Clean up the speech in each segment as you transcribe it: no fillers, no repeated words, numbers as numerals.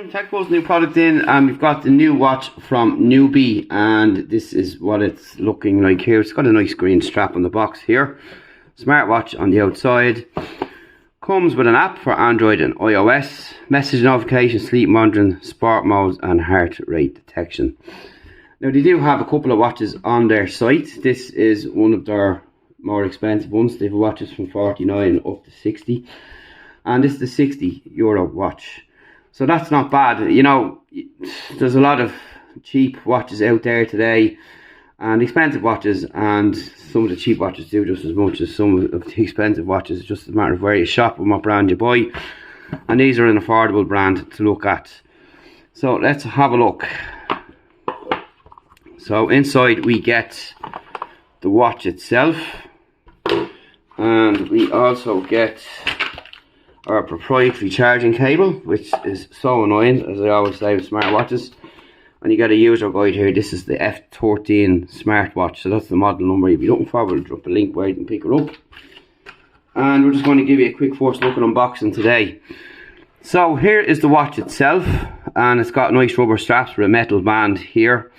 Tech Buzz, new product in, and we've got the new watch from Newbee, and this is what it's looking like here. It's got a nice green strap on the box here, smartwatch on the outside, comes with an app for Android and iOS, message notification, sleep monitoring, sport modes and heart rate detection. Now they do have a couple of watches on their site. This is one of their more expensive ones. They have watches from 49 up to 60, and this is the €60 watch. So that's not bad. You know, there's a lot of cheap watches out there today and expensive watches, and some of the cheap watches do just as much as some of the expensive watches. It's just a matter of where you shop and what brand you buy, and these are an affordable brand to look at. So let's have a look. So inside we get the watch itself, and we also get our proprietary charging cable, which is so annoying, as I always say with smartwatches. And you get a user guide here. This is the F13 smartwatch, so that's the model number you'll be looking for. We'll drop a link where you can pick it up. And we're just going to give you a quick first look at unboxing today. So here is the watch itself, and it's got nice rubber straps with a metal band here,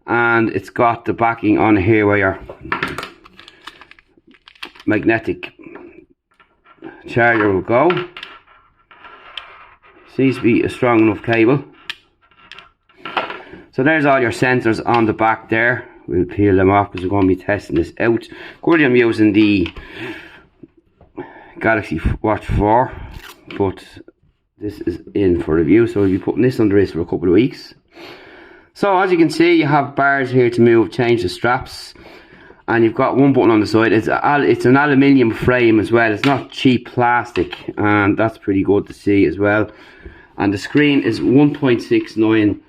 and it's got the backing on here where your magnetic charger will go. Seems to be a strong enough cable. So there's all your sensors on the back there. We'll peel them off because we're going to be testing this out. Currently I'm using the Galaxy Watch 4, but this is in for review, so we'll be putting this on the wrist for a couple of weeks. So as you can see, you have bars here to move, change the straps, and you've got one button on the side. It's an aluminium frame as well. It's not cheap plastic, and that's pretty good to see as well. And the screen is 1.69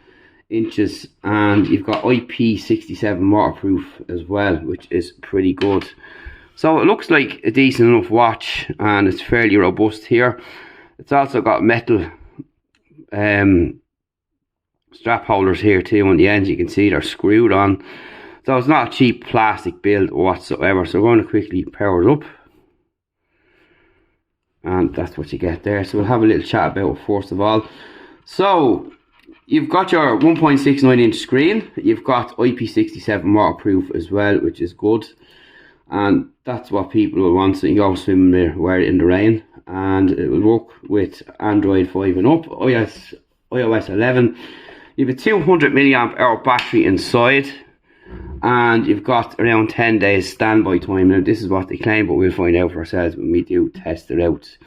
inches, and you've got Ip67 Waterproof as well, which is pretty good. So it looks like a decent enough watch, and it's fairly robust here. It's also got metal strap holders here too on the ends. You can see they're screwed on. So it's not a cheap plastic build whatsoever. So we're going to quickly power it up, and that's what you get there. So we'll have a little chat about it first of all. So you've got your 1.69 inch screen. You've got Ip67 waterproof as well, which is good, and that's what people will want. So you can go swimming there, wear it in the rain, and it will work with Android 5 and up, iOS 11. You have a 200 milliamp hour battery inside, and you've got around 10 days standby time. Now this is what they claim, but we'll find out for ourselves when we do test it out.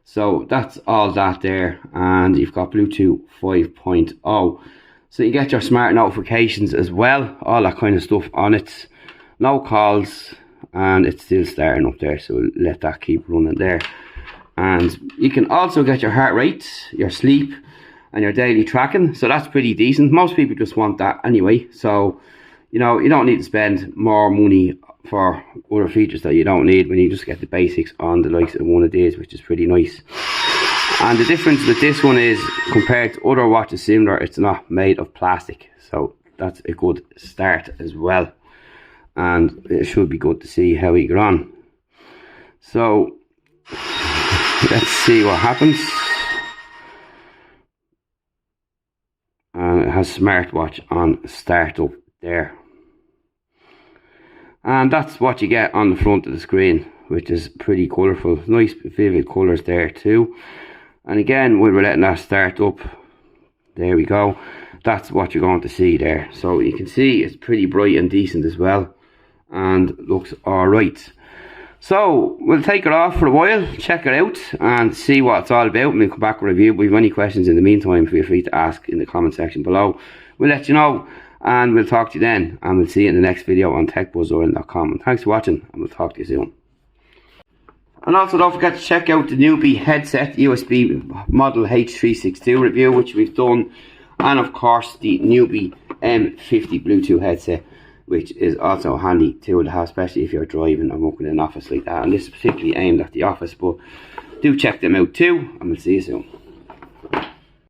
So that's all that there, and you've got Bluetooth 5.0. So you get your smart notifications as well, all that kind of stuff on it. No calls, and it's still starting up there, so we'll let that keep running there. And you can also get your heart rate, your sleep, and your daily tracking. So that's pretty decent. Most people just want that anyway, so you know, you don't need to spend more money for other features that you don't need when you just get the basics on the likes of one of these, which is pretty nice. And the difference with this one is, compared to other watches similar, it's not made of plastic, so that's a good start as well. And it should be good to see how we get on. So let's see what happens. And it has smartwatch on startup there. And that's what you get on the front of the screen, which is pretty colourful. Nice vivid colours there too. And again, when we're letting that start up, there we go. That's what you're going to see there. So you can see it's pretty bright and decent as well, and looks alright. So we'll take it off for a while, check it out and see what it's all about, and we'll come back with a review. If you have any questions in the meantime, feel free to ask in the comment section below. We'll let you know, and we'll talk to you then, and we'll see you in the next video on techbuzzoil.com. And thanks for watching, and we'll talk to you soon. And also don't forget to check out the Newbee headset USB model H362 review, which we've done, and of course the Newbee M50 Bluetooth headset, which is also a handy tool to have, especially if you're driving and working in an office like that. And this is particularly aimed at the office, but do check them out too, and we'll see you soon.